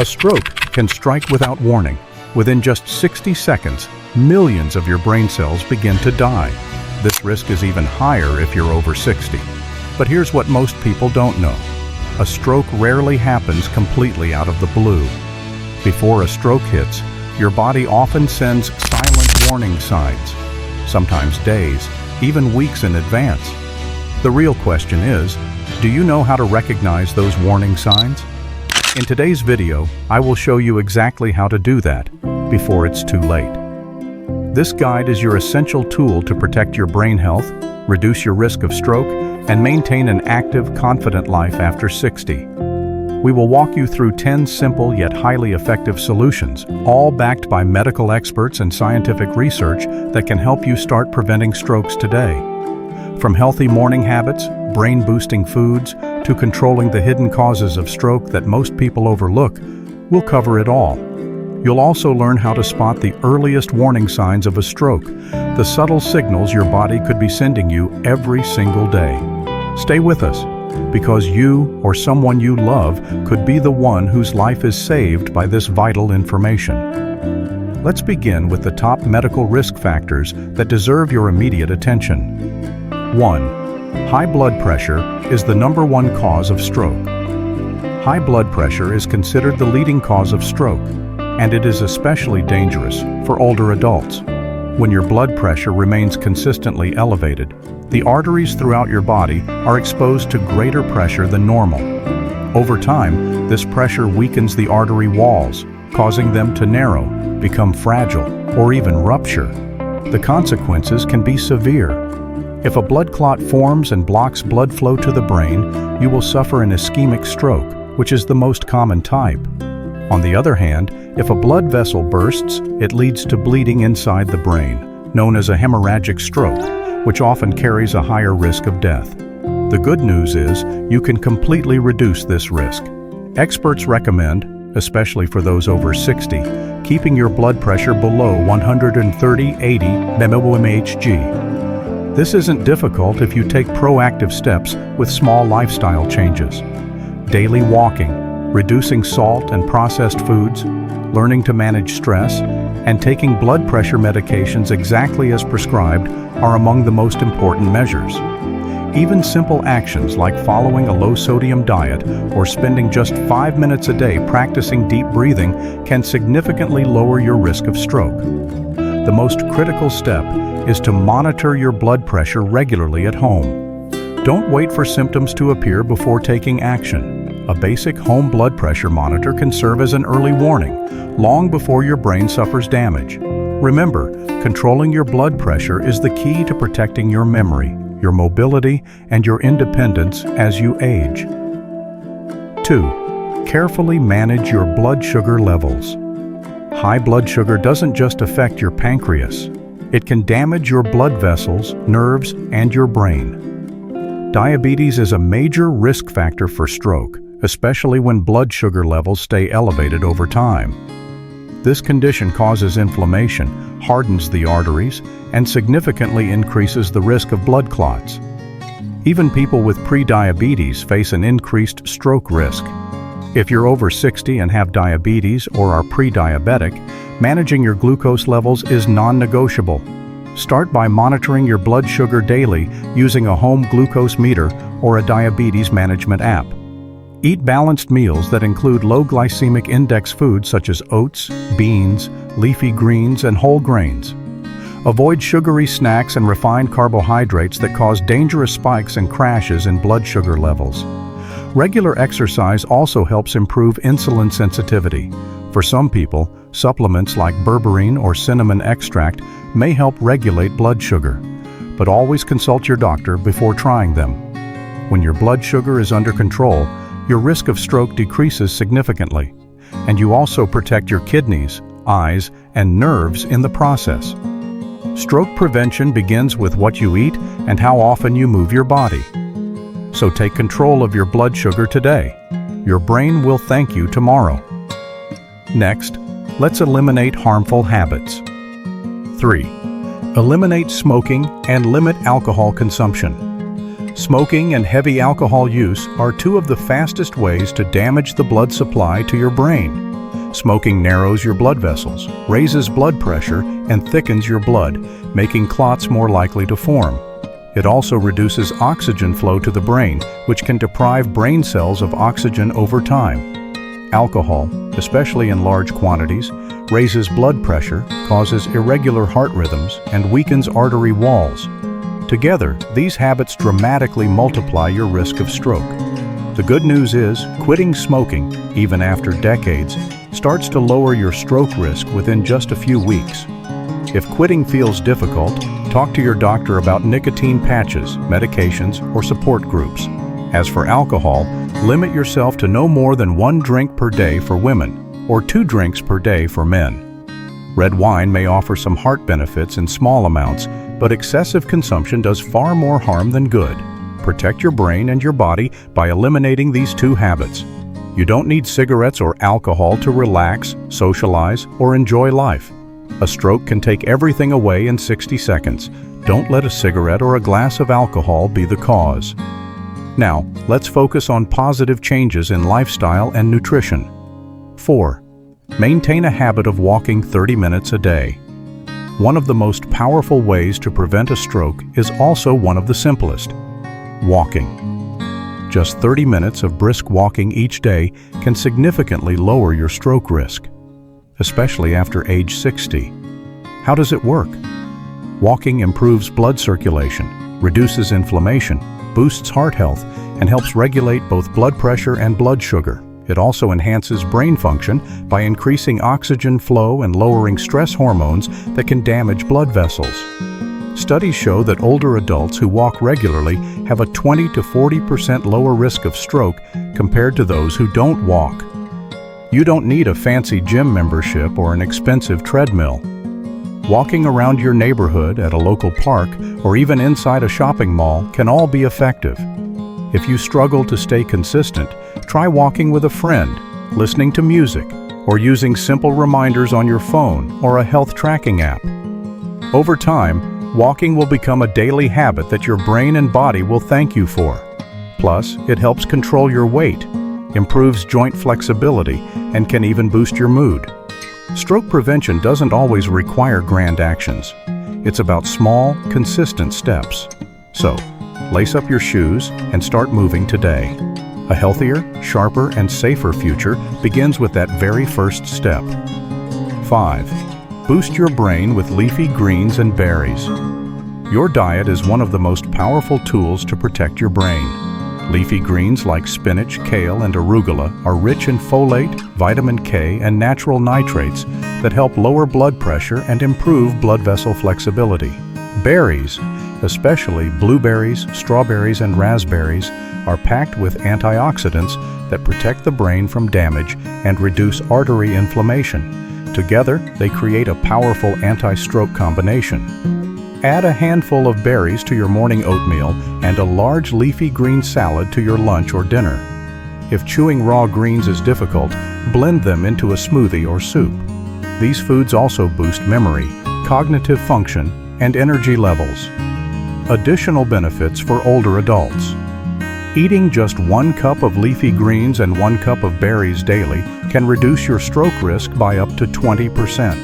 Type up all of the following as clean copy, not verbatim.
A stroke can strike without warning. Within just 60 seconds, millions of your brain cells begin to die. This risk is even higher if you're over 60. But here's what most people don't know. A stroke rarely happens completely out of the blue. Before a stroke hits, your body often sends silent warning signs, sometimes days, even weeks in advance. The real question is, do you know how to recognize those warning signs? In today's video, I will show you exactly how to do that before it's too late. This guide is your essential tool to protect your brain health, reduce your risk of stroke, and maintain an active, confident life after 60. We will walk you through 10 simple yet highly effective solutions, all backed by medical experts and scientific research that can help you start preventing strokes today. From healthy morning habits, brain-boosting foods, to controlling the hidden causes of stroke that most people overlook, we'll cover it all. You'll also learn how to spot the earliest warning signs of a stroke, the subtle signals your body could be sending you every single day. Stay with us, because you or someone you love could be the one whose life is saved by this vital information. Let's begin with the top medical risk factors that deserve your immediate attention. 1. High blood pressure is the #1 cause of stroke. High blood pressure is considered the leading cause of stroke, and it is especially dangerous for older adults. When your blood pressure remains consistently elevated, the arteries throughout your body are exposed to greater pressure than normal. Over time, this pressure weakens the artery walls, causing them to narrow, become fragile, or even rupture. The consequences can be severe. If a blood clot forms and blocks blood flow to the brain, you will suffer an ischemic stroke, which is the most common type. On the other hand, if a blood vessel bursts, it leads to bleeding inside the brain, known as a hemorrhagic stroke, which often carries a higher risk of death. The good news is you can completely reduce this risk. Experts recommend, especially for those over 60, keeping your blood pressure below 130/80 mmHg. This isn't difficult if you take proactive steps with small lifestyle changes. Daily walking, reducing salt and processed foods, learning to manage stress, and taking blood pressure medications exactly as prescribed are among the most important measures. Even simple actions like following a low-sodium diet or spending just 5 minutes a day practicing deep breathing can significantly lower your risk of stroke. The most critical step is to monitor your blood pressure regularly at home. Don't wait for symptoms to appear before taking action. A basic home blood pressure monitor can serve as an early warning, long before your brain suffers damage. Remember, controlling your blood pressure is the key to protecting your memory, your mobility, and your independence as you age. 2. Carefully manage your blood sugar levels. High blood sugar doesn't just affect your pancreas. It can damage your blood vessels, nerves, and your brain. Diabetes is a major risk factor for stroke, especially when blood sugar levels stay elevated over time. This condition causes inflammation, hardens the arteries, and significantly increases the risk of blood clots. Even people with pre-diabetes face an increased stroke risk. If you're over 60 and have diabetes or are pre-diabetic, managing your glucose levels is non-negotiable. Start by monitoring your blood sugar daily using a home glucose meter or a diabetes management app. Eat balanced meals that include low glycemic index foods such as oats, beans, leafy greens, and whole grains. Avoid sugary snacks and refined carbohydrates that cause dangerous spikes and crashes in blood sugar levels. Regular exercise also helps improve insulin sensitivity. For some people, supplements like berberine or cinnamon extract may help regulate blood sugar, but always consult your doctor before trying them. When your blood sugar is under control, your risk of stroke decreases significantly, and you also protect your kidneys, eyes, and nerves in the process. Stroke prevention begins with what you eat and how often you move your body. So take control of your blood sugar today. Your brain will thank you tomorrow. Next, let's eliminate harmful habits. 3. Eliminate smoking and limit alcohol consumption. Smoking and heavy alcohol use are two of the fastest ways to damage the blood supply to your brain. Smoking narrows your blood vessels, raises blood pressure, and thickens your blood, making clots more likely to form. It also reduces oxygen flow to the brain, which can deprive brain cells of oxygen over time. Alcohol, especially in large quantities, raises blood pressure, causes irregular heart rhythms, and weakens artery walls. Together, these habits dramatically multiply your risk of stroke. The good news is, quitting smoking, even after decades, starts to lower your stroke risk within just a few weeks. If quitting feels difficult, talk to your doctor about nicotine patches, medications, or support groups. As for alcohol, limit yourself to no more than 1 drink per day for women, or 2 drinks per day for men. Red wine may offer some heart benefits in small amounts, but excessive consumption does far more harm than good. Protect your brain and your body by eliminating these 2 habits. You don't need cigarettes or alcohol to relax, socialize, or enjoy life. A stroke can take everything away in 60 seconds. Don't let a cigarette or a glass of alcohol be the cause. Now, let's focus on positive changes in lifestyle and nutrition. 4. Maintain a habit of walking 30 minutes a day. One of the most powerful ways to prevent a stroke is also one of the simplest: walking. Just 30 minutes of brisk walking each day can significantly lower your stroke risk, especially after age 60. How does it work? Walking improves blood circulation, reduces inflammation, boosts heart health, and helps regulate both blood pressure and blood sugar. It also enhances brain function by increasing oxygen flow and lowering stress hormones that can damage blood vessels. Studies show that older adults who walk regularly have a 20 to 40% lower risk of stroke compared to those who don't walk. You don't need a fancy gym membership or an expensive treadmill. Walking around your neighborhood, at a local park, or even inside a shopping mall can all be effective. If you struggle to stay consistent, try walking with a friend, listening to music, or using simple reminders on your phone or a health tracking app. Over time, walking will become a daily habit that your brain and body will thank you for. Plus, it helps control your weight, improves joint flexibility, and can even boost your mood. Stroke prevention doesn't always require grand actions. It's about small, consistent steps. So, lace up your shoes and start moving today. A healthier, sharper, and safer future begins with that very first step. 5. Boost your brain with leafy greens and berries. Your diet is one of the most powerful tools to protect your brain. Leafy greens like spinach, kale, and arugula are rich in folate, vitamin K, and natural nitrates that help lower blood pressure and improve blood vessel flexibility. Berries, especially blueberries, strawberries, and raspberries, are packed with antioxidants that protect the brain from damage and reduce artery inflammation. Together, they create a powerful anti-stroke combination. Add a handful of berries to your morning oatmeal and a large leafy green salad to your lunch or dinner. If chewing raw greens is difficult, blend them into a smoothie or soup. These foods also boost memory, cognitive function, and energy levels. Additional benefits for older adults. Eating just 1 cup of leafy greens and 1 cup of berries daily can reduce your stroke risk by up to 20%.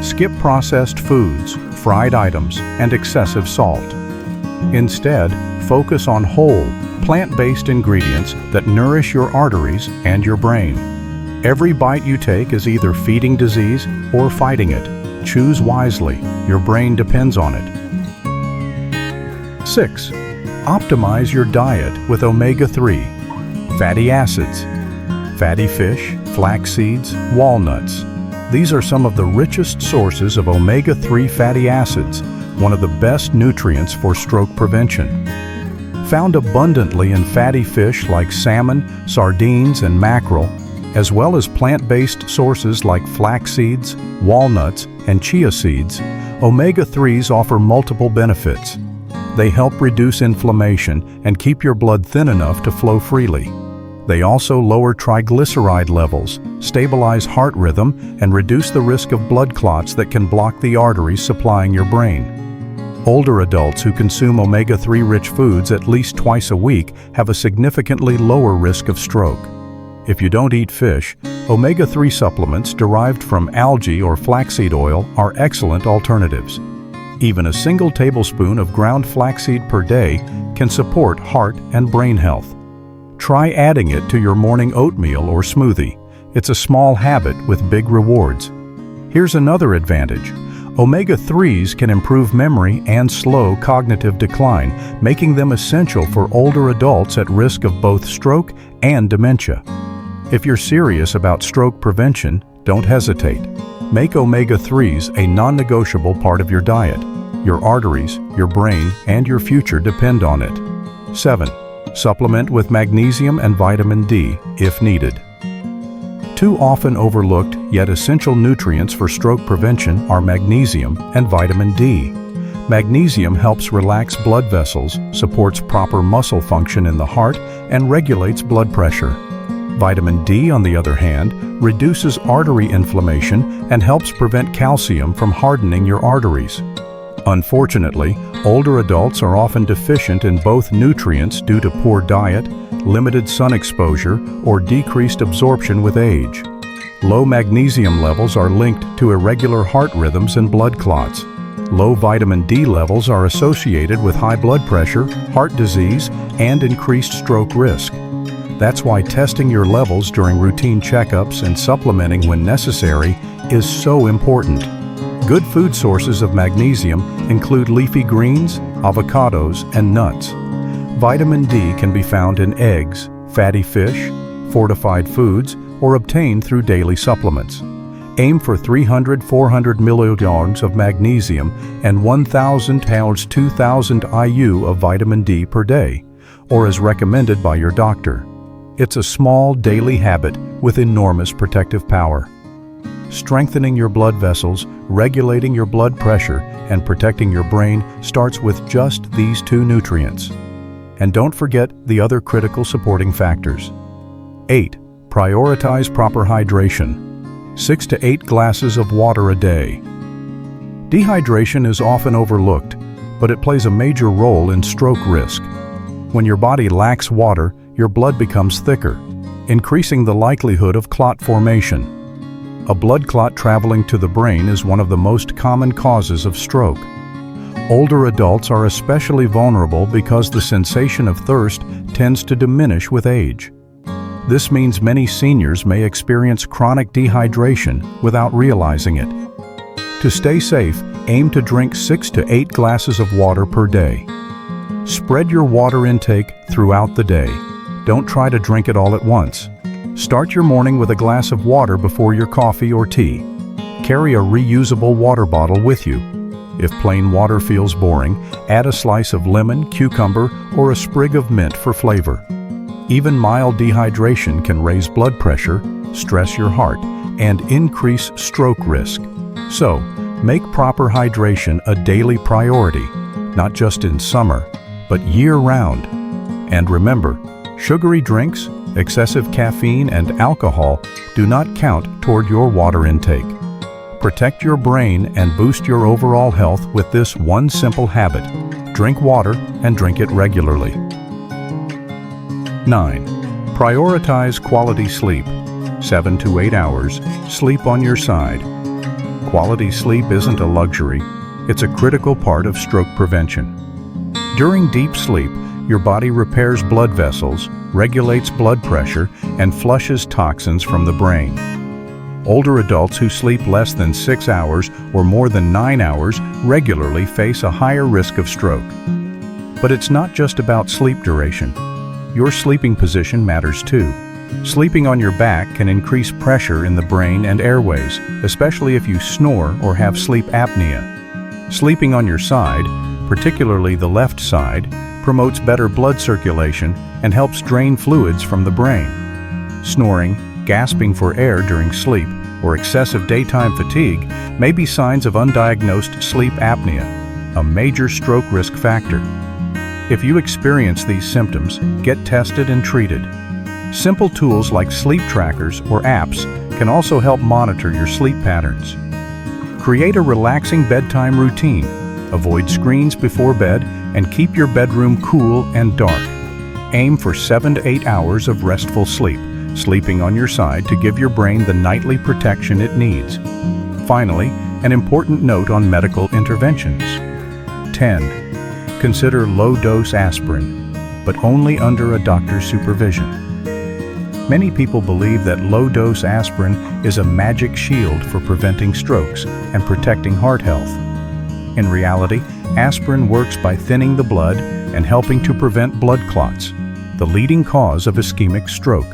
Skip processed foods, fried items, and excessive salt. Instead, focus on whole, plant-based ingredients that nourish your arteries and your brain. Every bite you take is either feeding disease or fighting it. Choose wisely. Your brain depends on it. 6. Optimize your diet with omega-3. Fatty acids. Fatty fish, flax seeds, walnuts. These are some of the richest sources of omega-3 fatty acids, one of the best nutrients for stroke prevention. Found abundantly in fatty fish like salmon, sardines, and mackerel, as well as plant-based sources like flax seeds, walnuts, and chia seeds, omega-3s offer multiple benefits. They help reduce inflammation and keep your blood thin enough to flow freely. They also lower triglyceride levels, stabilize heart rhythm, and reduce the risk of blood clots that can block the arteries supplying your brain. Older adults who consume omega-3 rich foods at least twice a week have a significantly lower risk of stroke. If you don't eat fish, omega-3 supplements derived from algae or flaxseed oil are excellent alternatives. Even a single tablespoon of ground flaxseed per day can support heart and brain health. Try adding it to your morning oatmeal or smoothie. It's a small habit with big rewards. Here's another advantage. Omega-3s can improve memory and slow cognitive decline, making them essential for older adults at risk of both stroke and dementia. If you're serious about stroke prevention, don't hesitate. Make omega-3s a non-negotiable part of your diet. Your arteries, your brain, and your future depend on it. 7. Supplement with magnesium and vitamin D if needed. Two often overlooked yet essential nutrients for stroke prevention are magnesium and vitamin D. Magnesium helps relax blood vessels, supports proper muscle function in the heart, and regulates blood pressure. Vitamin D, on the other hand, reduces artery inflammation and helps prevent calcium from hardening your arteries. Unfortunately, older adults are often deficient in both nutrients due to poor diet, limited sun exposure, or decreased absorption with age. Low magnesium levels are linked to irregular heart rhythms and blood clots. Low vitamin D levels are associated with high blood pressure, heart disease, and increased stroke risk. That's why testing your levels during routine checkups and supplementing when necessary is so important. Good food sources of magnesium include leafy greens, avocados, and nuts. Vitamin D can be found in eggs, fatty fish, fortified foods, or obtained through daily supplements. Aim for 300-400 milligrams of magnesium and 1,000-2,000 IU of vitamin D per day, or as recommended by your doctor. It's a small daily habit with enormous protective power. Strengthening your blood vessels, regulating your blood pressure, and protecting your brain starts with just these two nutrients. And don't forget the other critical supporting factors. 8. Prioritize proper hydration. 6 to 8 glasses of water a day. Dehydration is often overlooked, but it plays a major role in stroke risk. When your body lacks water, your blood becomes thicker, increasing the likelihood of clot formation. A blood clot traveling to the brain is one of the most common causes of stroke. Older adults are especially vulnerable because the sensation of thirst tends to diminish with age. This means many seniors may experience chronic dehydration without realizing it. To stay safe, aim to drink 6 to 8 glasses of water per day. Spread your water intake throughout the day. Don't try to drink it all at once. Start your morning with a glass of water before your coffee or tea. Carry a reusable water bottle with you. If plain water feels boring, add a slice of lemon, cucumber, or a sprig of mint for flavor. Even mild dehydration can raise blood pressure, stress your heart, and increase stroke risk. So, make proper hydration a daily priority, not just in summer, but year-round. And remember, sugary drinks, excessive caffeine, and alcohol do not count toward your water intake. Protect your brain and boost your overall health with this one simple habit. Drink water and drink it regularly. 9. Prioritize quality sleep. 7 to 8 hours. Sleep on your side. Quality sleep isn't a luxury. It's a critical part of stroke prevention. During deep sleep, your body repairs blood vessels, regulates blood pressure, and flushes toxins from the brain. Older adults who sleep less than 6 hours or more than 9 hours regularly face a higher risk of stroke. But it's not just about sleep duration. Your sleeping position matters too. Sleeping on your back can increase pressure in the brain and airways, especially if you snore or have sleep apnea. Sleeping on your side, particularly the left side, promotes better blood circulation and helps drain fluids from the brain. Snoring, gasping for air during sleep, or excessive daytime fatigue may be signs of undiagnosed sleep apnea, a major stroke risk factor. If you experience these symptoms, get tested and treated. Simple tools like sleep trackers or apps can also help monitor your sleep patterns. Create a relaxing bedtime routine. Avoid screens before bed and keep your bedroom cool and dark. Aim for 7 to 8 hours of restful sleep, sleeping on your side to give your brain the nightly protection it needs. Finally, an important note on medical interventions. 10. Consider low-dose aspirin, but only under a doctor's supervision. Many people believe that low-dose aspirin is a magic shield for preventing strokes and protecting heart health. In reality, aspirin works by thinning the blood and helping to prevent blood clots, the leading cause of ischemic stroke.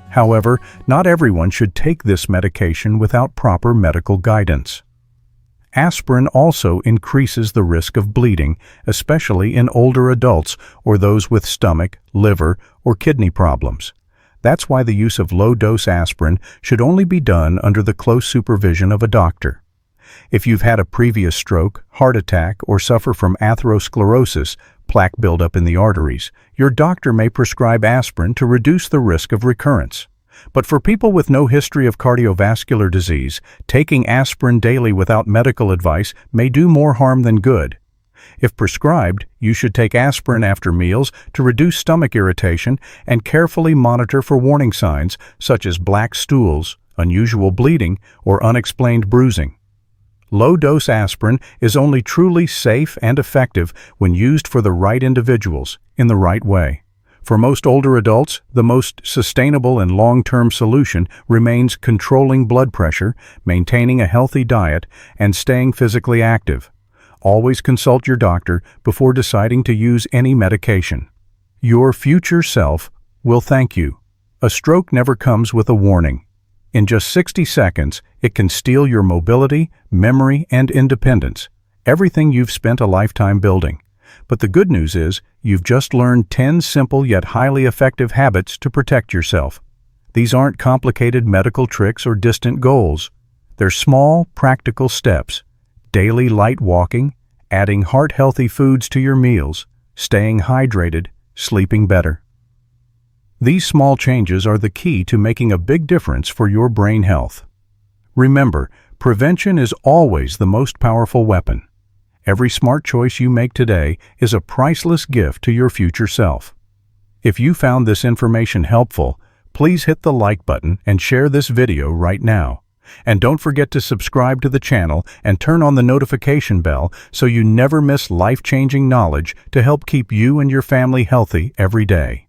However, not everyone should take this medication without proper medical guidance. Aspirin also increases the risk of bleeding, especially in older adults or those with stomach, liver, or kidney problems. That's why the use of low-dose aspirin should only be done under the close supervision of a doctor. If you've had a previous stroke, heart attack, or suffer from atherosclerosis, plaque buildup in the arteries, your doctor may prescribe aspirin to reduce the risk of recurrence. But for people with no history of cardiovascular disease, taking aspirin daily without medical advice may do more harm than good. If prescribed, you should take aspirin after meals to reduce stomach irritation and carefully monitor for warning signs such as black stools, unusual bleeding, or unexplained bruising. Low-dose aspirin is only truly safe and effective when used for the right individuals, in the right way. For most older adults, the most sustainable and long-term solution remains controlling blood pressure, maintaining a healthy diet, and staying physically active. Always consult your doctor before deciding to use any medication. Your future self will thank you. A stroke never comes with a warning. In just 60 seconds, it can steal your mobility, memory, and independence, everything you've spent a lifetime building. But the good news is, you've just learned 10 simple yet highly effective habits to protect yourself. These aren't complicated medical tricks or distant goals. They're small, practical steps. Daily light walking, adding heart-healthy foods to your meals, staying hydrated, sleeping better. These small changes are the key to making a big difference for your brain health. Remember, prevention is always the most powerful weapon. Every smart choice you make today is a priceless gift to your future self. If you found this information helpful, please hit the like button and share this video right now. And don't forget to subscribe to the channel and turn on the notification bell so you never miss life-changing knowledge to help keep you and your family healthy every day.